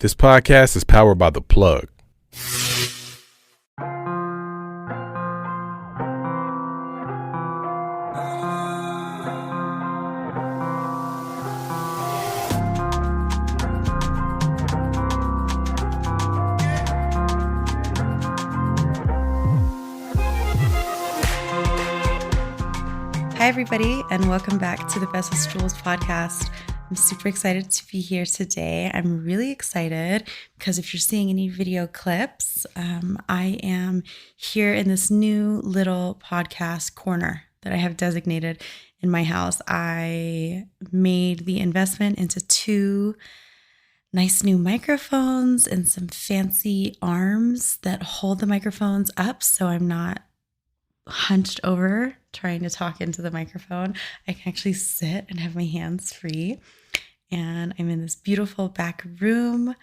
This podcast is powered by The Plug. Hi, everybody, and welcome back to the Besos, Jules podcast. I'm super excited to be here today. I'm really excited because if you're seeing any video clips, I am here in this new little podcast corner that I have designated in my house. I made the investment into 2 nice new microphones and some fancy arms that hold the microphones up so I'm not hunched over trying to talk into the microphone. I can actually sit and have my hands free. And I'm in this beautiful back room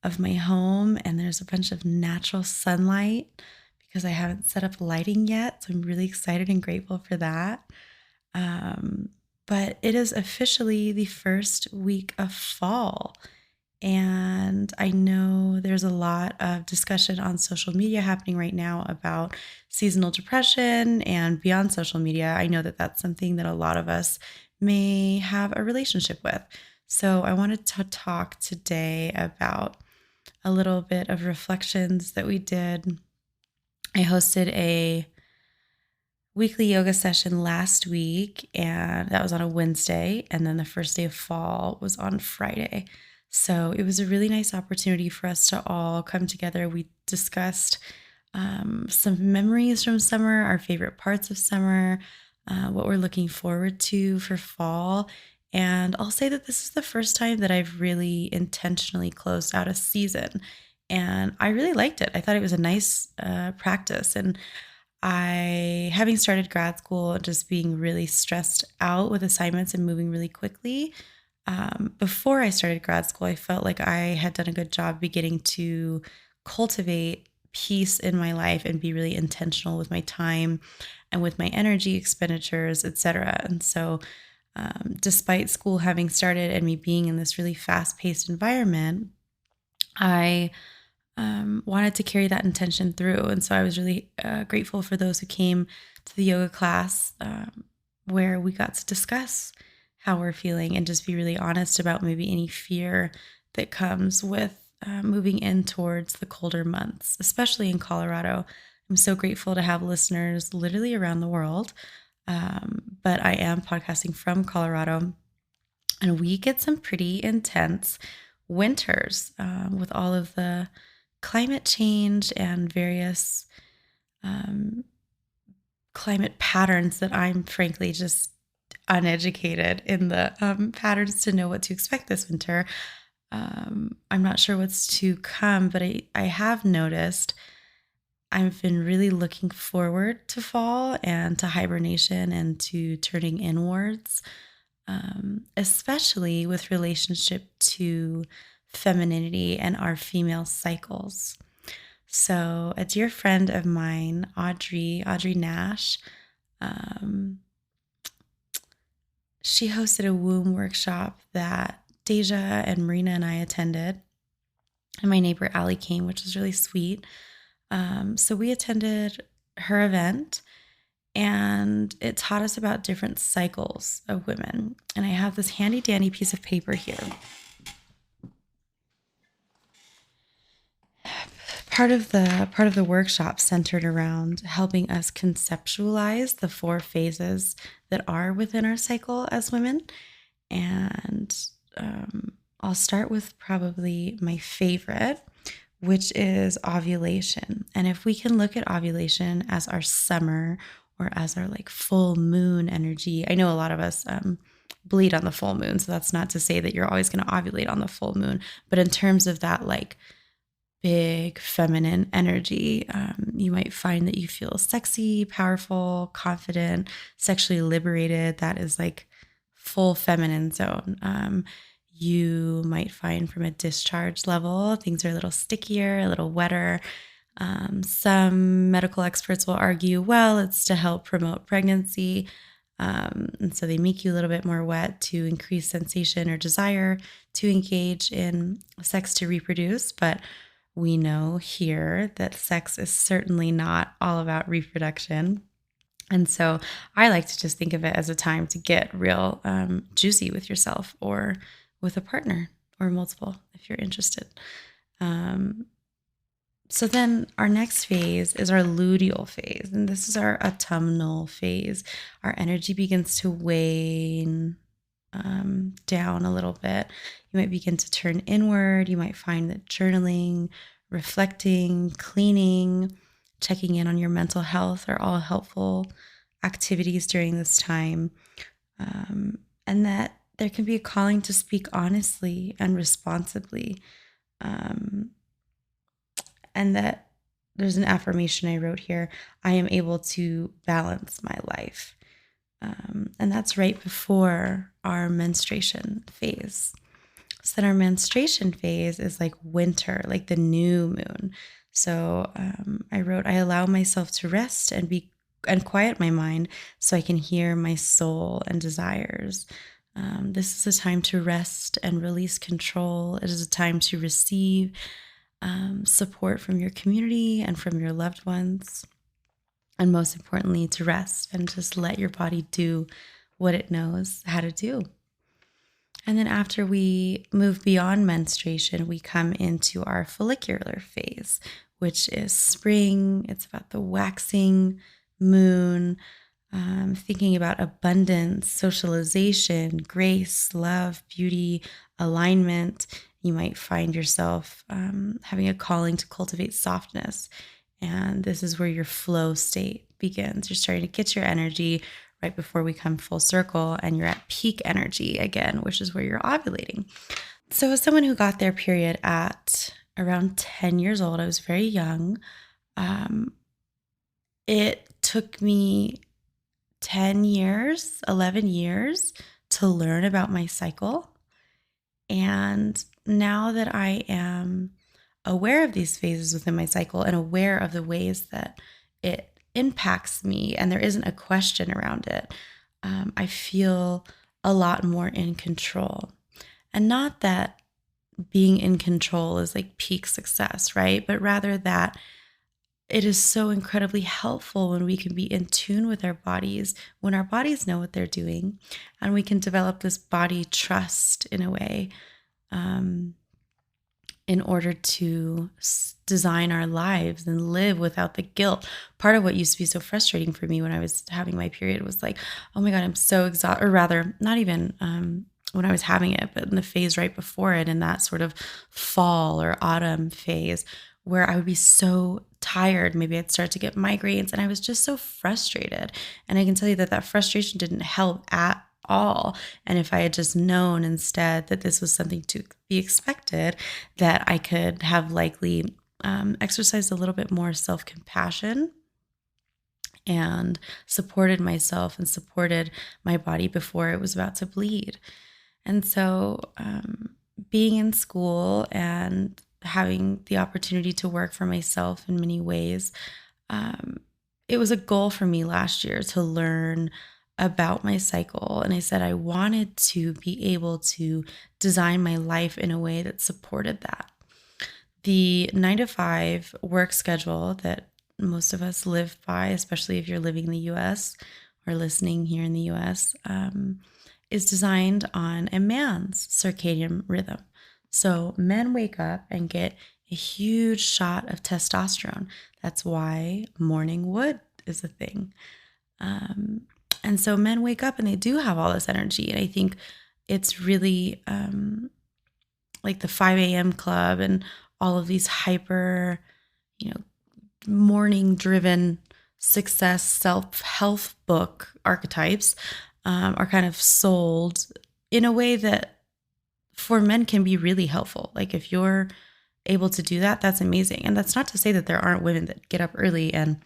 of my home, and there's a bunch of natural sunlight because I haven't set up lighting yet. So I'm really excited and grateful for that. But it is officially the first week of fall. And I know there's a lot of discussion on social media happening right now about seasonal depression and beyond social media. I know that that's something that a lot of us may have a relationship with. So I wanted to talk today about a little bit of reflections that we did. I hosted a weekly yoga session last week, and that was on a Wednesday. And then the first day of fall was on Friday. So it was a really nice opportunity for us to all come together. We discussed some memories from summer, our favorite parts of summer, what we're looking forward to for fall. And I'll say that this is the first time that I've really intentionally closed out a season. And I really liked it. I thought it was a nice practice. And having started grad school and just being really stressed out with assignments and moving really quickly, before I started grad school, I felt like I had done a good job beginning to cultivate peace in my life and be really intentional with my time and with my energy expenditures, etc. And so despite school having started and me being in this really fast-paced environment, I wanted to carry that intention through. And so I was really grateful for those who came to the yoga class where we got to discuss how we're feeling and just be really honest about maybe any fear that comes with moving in towards the colder months, especially in Colorado. I'm so grateful to have listeners literally around the world. But I am podcasting from Colorado, and we get some pretty intense winters with all of the climate change and various climate patterns that I'm frankly just uneducated in the patterns to know what to expect this winter. I'm not sure what's to come, but I have noticed I've been really looking forward to fall and to hibernation and to turning inwards, especially with relationship to femininity and our female cycles. So a dear friend of mine, Audrey Nash, she hosted a womb workshop that Deja and Marina and I attended, and my neighbor Allie came, which was really sweet. So we attended her event, and it taught us about different cycles of women. And I have this handy dandy piece of paper here. Part of the workshop centered around helping us conceptualize the 4 phases that are within our cycle as women. And I'll start with probably my favorite, which is ovulation. And if we can look at ovulation as our summer or as our like full moon energy, I know a lot of us bleed on the full moon. So that's not to say that you're always going to ovulate on the full moon. But in terms of that like big feminine energy, you might find that you feel sexy, powerful, confident, sexually liberated. That is like full feminine zone. You might find from a discharge level, things are a little stickier, a little wetter. Some medical experts will argue, well, it's to help promote pregnancy. And so they make you a little bit more wet to increase sensation or desire to engage in sex to reproduce. But we know here that sex is certainly not all about reproduction. And so I like to just think of it as a time to get real juicy with yourself or with a partner or multiple if you're interested. Um, so then our next phase is our luteal phase, and this is our autumnal phase. Our energy begins to wane down a little bit. You might begin to turn inward. You might find that journaling, reflecting, cleaning, checking in on your mental health are all helpful activities during this time. And that there can be a calling to speak honestly and responsibly. And that there's an affirmation I wrote here: I am able to balance my life. And that's right before our menstruation phase. So then our menstruation phase is like winter, like the new moon. So I wrote, I allow myself to rest and quiet my mind so I can hear my soul and desires. This is a time to rest and release control. It is a time to receive support from your community and from your loved ones. And most importantly, to rest and just let your body do what it knows how to do. And then after we move beyond menstruation, we come into our follicular phase, which is spring. It's about the waxing moon, thinking about abundance, socialization, grace, love, beauty, alignment. You might find yourself having a calling to cultivate softness. And this is where your flow state begins. You're starting to get your energy right before we come full circle, and you're at peak energy again, which is where you're ovulating. So as someone who got their period at around 10 years old, I was very young. It took me 10 years, 11 years to learn about my cycle. And now that I am aware of these phases within my cycle and aware of the ways that it impacts me, and there isn't a question around it, I feel a lot more in control. And not that being in control is like peak success, right? But rather that it is so incredibly helpful when we can be in tune with our bodies, when our bodies know what they're doing, and we can develop this body trust in a way, in order to design our lives and live without the guilt. Part of what used to be so frustrating for me when I was having my period was like, oh my God, I'm so exhausted, or rather, not even when I was having it, but in the phase right before it, in that sort of fall or autumn phase, where I would be so tired. Maybe I'd start to get migraines, and I was just so frustrated. And I can tell you that that frustration didn't help at all. And if I had just known instead that this was something to be expected, that I could have likely exercised a little bit more self-compassion and supported myself and supported my body before it was about to bleed. And so being in school and having the opportunity to work for myself in many ways, it was a goal for me last year to learn about my cycle. And I said I wanted to be able to design my life in a way that supported that. The 9 to 5 work schedule that most of us live by, especially if you're living in the US or listening here in the US, is designed on a man's circadian rhythm. So men wake up and get a huge shot of testosterone. That's why morning wood is a thing. And so men wake up and they do have all this energy. And I think it's really like the 5 a.m. club and all of these hyper, morning driven success, self-help book archetypes are kind of sold in a way that for men can be really helpful. Like if you're able to do that, that's amazing. And that's not to say that there aren't women that get up early and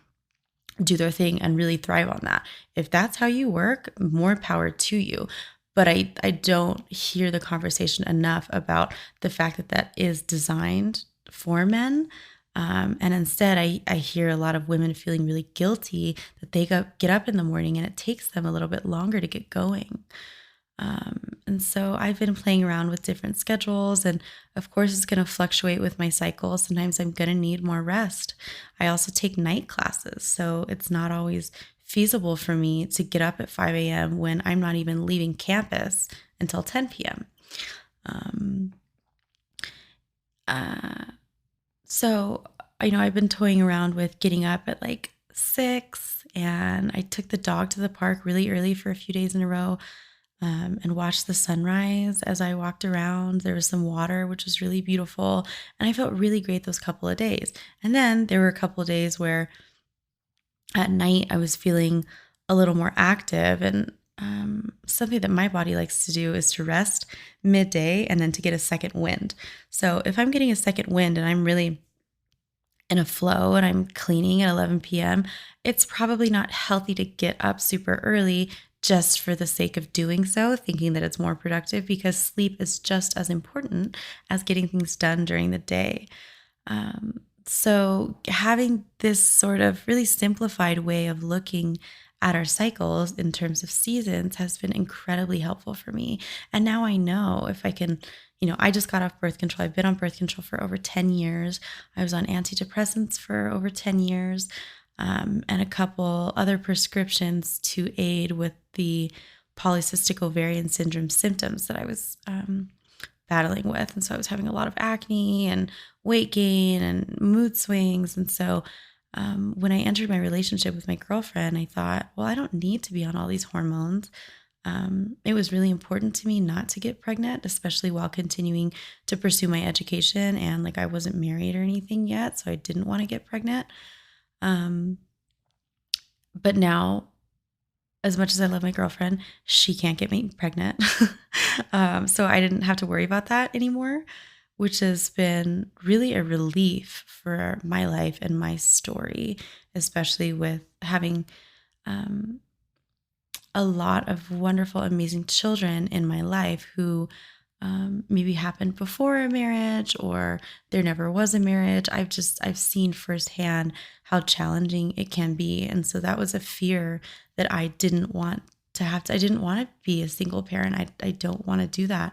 do their thing and really thrive on that. If that's how you work, more power to you. But I don't hear the conversation enough about the fact that that is designed for men. And instead, I hear a lot of women feeling really guilty that they get up in the morning and it takes them a little bit longer to get going. And so I've been playing around with different schedules, and of course, it's going to fluctuate with my cycle. Sometimes I'm going to need more rest. I also take night classes, so it's not always feasible for me to get up at 5 a.m. when I'm not even leaving campus until 10 p.m. Um, uh, so, I've been toying around with getting up at like 6, and I took the dog to the park really early for a few days in a row, and watched the sunrise as I walked around. There was some water, which was really beautiful, and I felt really great those couple of days. And then there were a couple of days where at night I was feeling a little more active, and something that my body likes to do is to rest midday and then to get a second wind. So if I'm getting a second wind and I'm really in a flow and I'm cleaning at 11 p.m., it's probably not healthy to get up super early just for the sake of doing so, thinking that it's more productive, because sleep is just as important as getting things done during the day. So having this sort of really simplified way of looking at our cycles in terms of seasons has been incredibly helpful for me. And now I know if I can, I just got off birth control. I've been on birth control for over 10 years. I was on antidepressants for over 10 years, and a couple other prescriptions to aid with the polycystic ovarian syndrome symptoms that I was battling with. And so I was having a lot of acne and weight gain and mood swings. And so when I entered my relationship with my girlfriend, I thought, well, I don't need to be on all these hormones. It was really important to me not to get pregnant, especially while continuing to pursue my education. And like I wasn't married or anything yet, so I didn't want to get pregnant. But now, as much as I love my girlfriend, she can't get me pregnant. So I didn't have to worry about that anymore, which has been really a relief for my life and my story, especially with having a lot of wonderful, amazing children in my life who maybe happened before a marriage or there never was a marriage. I've seen firsthand how challenging it can be. And so that was a fear that I didn't want to have to. I didn't want to be a single parent. I don't want to do that.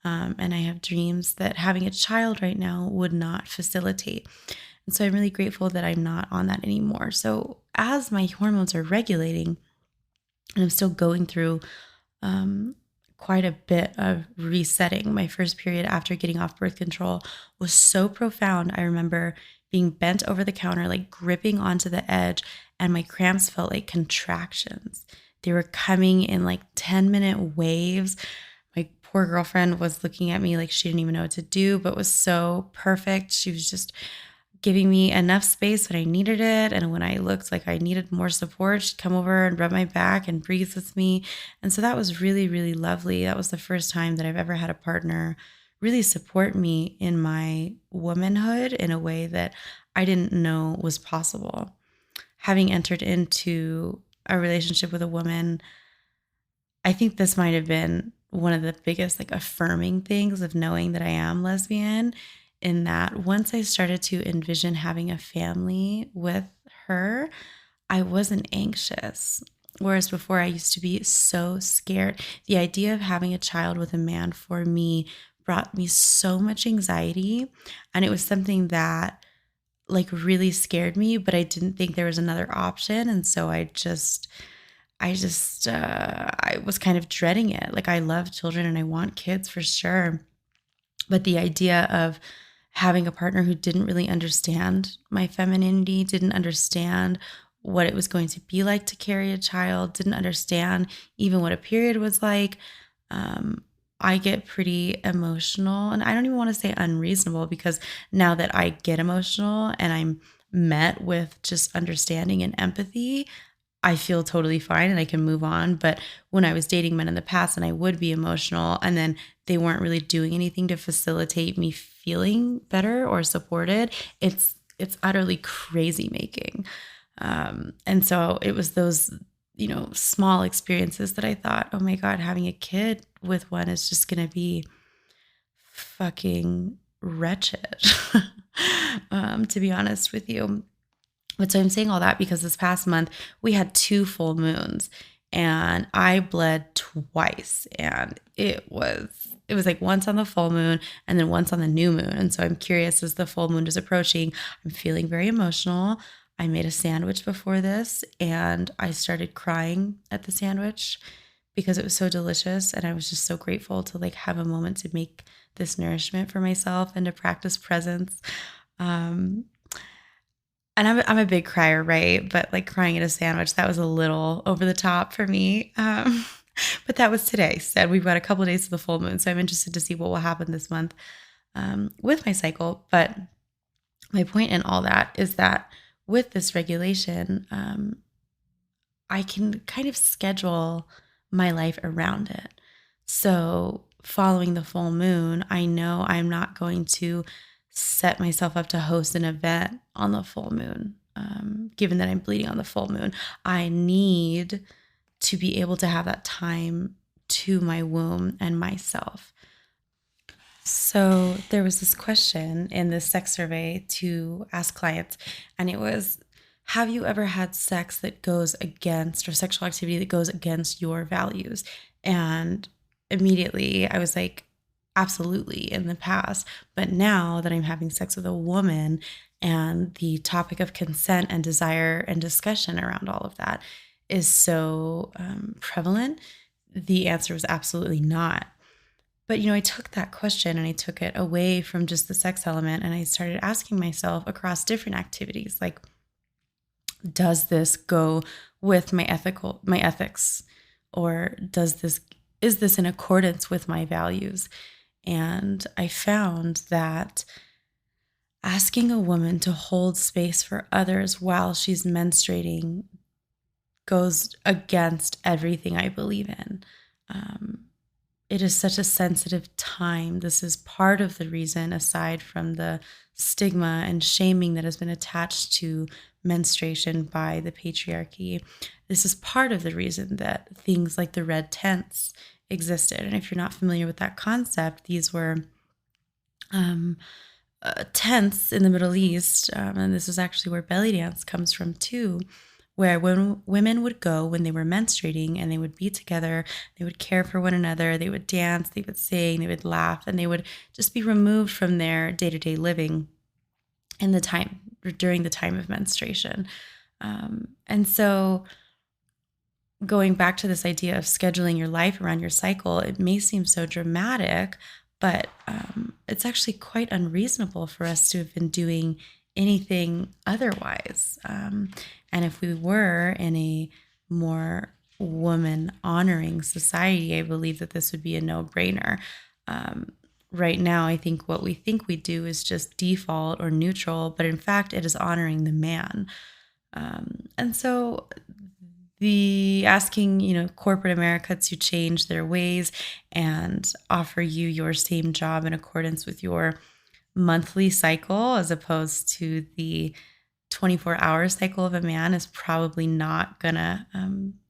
And I have dreams that having a child right now would not facilitate. And so I'm really grateful that I'm not on that anymore. So as my hormones are regulating, and I'm still going through quite a bit of resetting. My first period after getting off birth control was so profound. I remember being bent over the counter, like gripping onto the edge, and my cramps felt like contractions. They were coming in like 10-minute waves. My poor girlfriend was looking at me like she didn't even know what to do, but was so perfect. She was just giving me enough space when I needed it. And when I looked like I needed more support, she'd come over and rub my back and breathe with me. And so that was really, really lovely. That was the first time that I've ever had a partner really support me in my womanhood in a way that I didn't know was possible. Having entered into a relationship with a woman, I think this might have been one of the biggest like affirming things of knowing that I am lesbian, in that once I started to envision having a family with her, I wasn't anxious. Whereas before I used to be so scared. The idea of having a child with a man for me brought me so much anxiety. And it was something that like really scared me, but I didn't think there was another option. And so I was kind of dreading it. Like I love children and I want kids for sure. But the idea of having a partner who didn't really understand my femininity, didn't understand what it was going to be like to carry a child, didn't understand even what a period was like. I get pretty emotional, and I don't even want to say unreasonable, because now that I get emotional and I'm met with just understanding and empathy, I feel totally fine and I can move on. But when I was dating men in the past and I would be emotional and then they weren't really doing anything to facilitate me feeling better or supported, it's utterly crazy making. And so it was those, small experiences that I thought, oh my God, having a kid with one is just going to be fucking wretched. to be honest with you. But so I'm saying all that because this past month we had 2 full moons and I bled twice, and it was like once on the full moon and then once on the new moon. And so I'm curious, as the full moon is approaching, I'm feeling very emotional. I made a sandwich before this and I started crying at the sandwich because it was so delicious, and I was just so grateful to like have a moment to make this nourishment for myself and to practice presence. Um, and I'm a big crier, right? But like crying at a sandwich, that was a little over the top for me. But that was today. So we've got a couple of days to the full moon, so I'm interested to see what will happen this month with my cycle. But my point in all that is that with this regulation, I can kind of schedule my life around it. So, following the full moon, I know I'm not going to set myself up to host an event on the full moon, given that I'm bleeding on the full moon. I need to be able to have that time to my womb and myself. So, there was this question in this sex survey to ask clients, and it was, have you ever had sex that goes against, or sexual activity that goes against your values? And immediately I was like, absolutely, in the past. But now that I'm having sex with a woman and the topic of consent and desire and discussion around all of that is so prevalent, the answer was absolutely not. But, I took that question and I took it away from just the sex element, and I started asking myself across different activities, like, does this go with my ethics, or is this in accordance with my values? And I found that asking a woman to hold space for others while she's menstruating goes against everything I believe in. It is such a sensitive time. This is part of the reason, aside from the stigma and shaming that has been attached to menstruation by the patriarchy. This is part of the reason that things like the red tents existed. And if you're not familiar with that concept, these were tents in the Middle East, and this is actually where belly dance comes from too, where when women would go when they were menstruating and they would be together, they would care for one another, they would dance, they would sing, they would laugh, and they would just be removed from their day-to-day living during the time of menstruation. And so going back to this idea of scheduling your life around your cycle, it may seem so dramatic, but it's actually quite unreasonable for us to have been doing anything otherwise. And if we were in a more woman honoring society, I believe that this would be a no-brainer. Right now, I think what we think we do is just default or neutral, but in fact, it is honoring the man. And so the asking, corporate America to change their ways and offer you your same job in accordance with your monthly cycle as opposed to the 24-hour cycle of a man is probably not gonna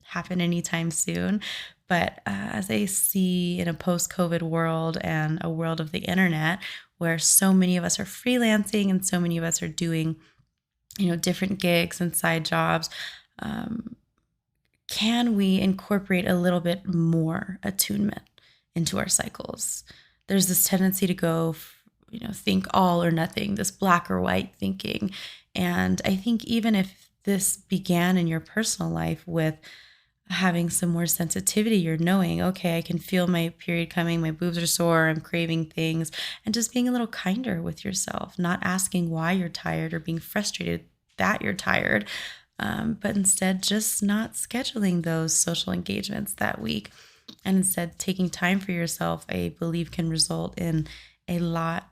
happen anytime soon. But as I see in a post-COVID world and a world of the internet where so many of us are freelancing and so many of us are doing, different gigs and side jobs, can we incorporate a little bit more attunement into our cycles? There's this tendency to go, think all or nothing, this black or white thinking. And I think even if this began in your personal life with having some more sensitivity, you're knowing, okay, I can feel my period coming, my boobs are sore, I'm craving things, and just being a little kinder with yourself, not asking why you're tired or being frustrated that you're tired, but instead just not scheduling those social engagements that week. And instead taking time for yourself, I believe can result in a lot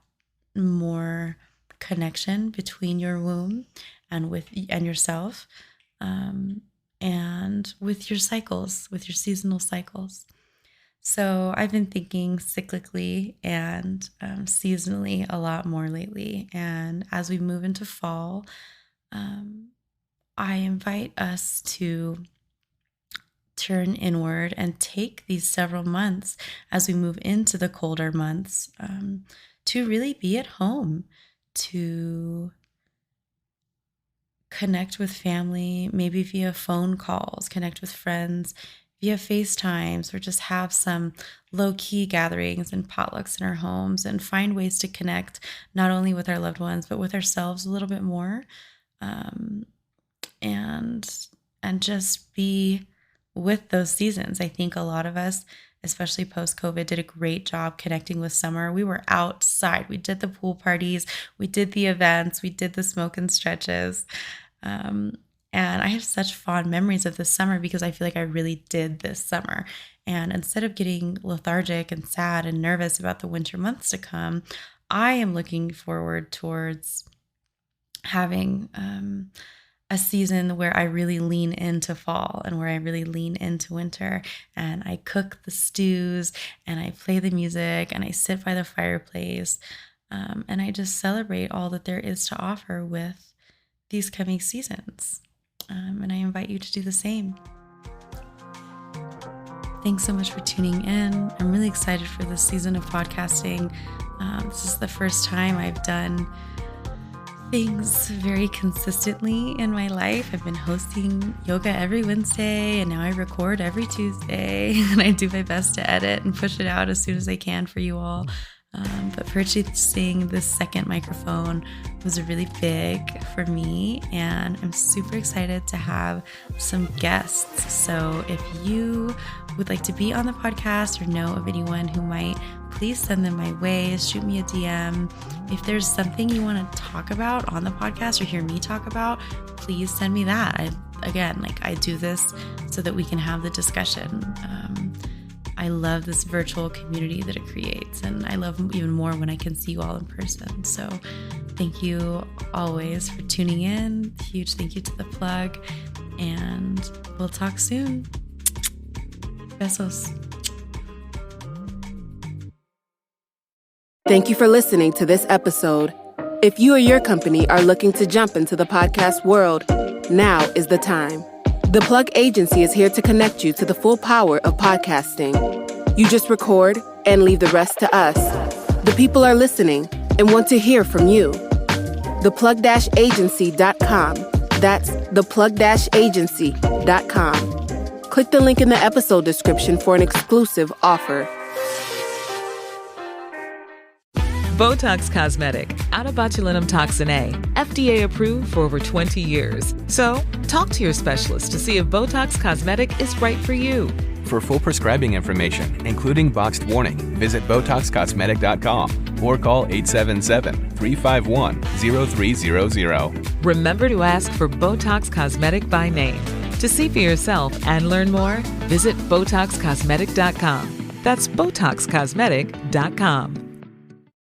more connection between your womb and yourself, and with your cycles, with your seasonal cycles. So I've been thinking cyclically and seasonally a lot more lately. And as we move into fall, I invite us to turn inward and take these several months as we move into the colder months, to really be at home, to connect with family, maybe via phone calls, connect with friends via FaceTimes, or just have some low-key gatherings and potlucks in our homes and find ways to connect not only with our loved ones, but with ourselves a little bit more. And just be with those seasons. I think a lot of us, especially post-COVID, did a great job connecting with summer. We were outside. We did the pool parties. We did the events. We did the smoke and stretches. And I have such fond memories of this summer because I feel like I really did this summer. And instead of getting lethargic and sad and nervous about the winter months to come, I am looking forward towards having a season where I really lean into fall and where I really lean into winter, and I cook the stews and I play the music and I sit by the fireplace, and I just celebrate all that there is to offer with these coming seasons. And I invite you to do the same. Thanks so much for tuning in. I'm really excited for this season of podcasting. This is the first time I've done things very consistently in my life. I've been hosting yoga every Wednesday, and now I record every Tuesday, and I do my best to edit and push it out as soon as I can for you all. But purchasing this second microphone was really big for me, and I'm super excited to have some guests. So if you would like to be on the podcast or know of anyone who might, please send them my way. Shoot me a DM. If there's something you want to talk about on the podcast or hear me talk about, please send me that. I do this so that we can have the discussion. I love this virtual community that it creates, and I love even more when I can see you all in person. So thank you always for tuning in. Huge thank you to The Plug, and we'll talk soon. Besos. Thank you for listening to this episode. If you or your company are looking to jump into the podcast world, now is the time. The Plug Agency is here to connect you to the full power of podcasting. You just record and leave the rest to us. The people are listening and want to hear from you. theplug-agency.com. That's theplug-agency.com. Click the link in the episode description for an exclusive offer. Botox Cosmetic, out of botulinum toxin A, FDA approved for over 20 years. So, talk to your specialist to see if Botox Cosmetic is right for you. For full prescribing information, including boxed warning, visit BotoxCosmetic.com or call 877-351-0300. Remember to ask for Botox Cosmetic by name. To see for yourself and learn more, visit BotoxCosmetic.com. That's BotoxCosmetic.com.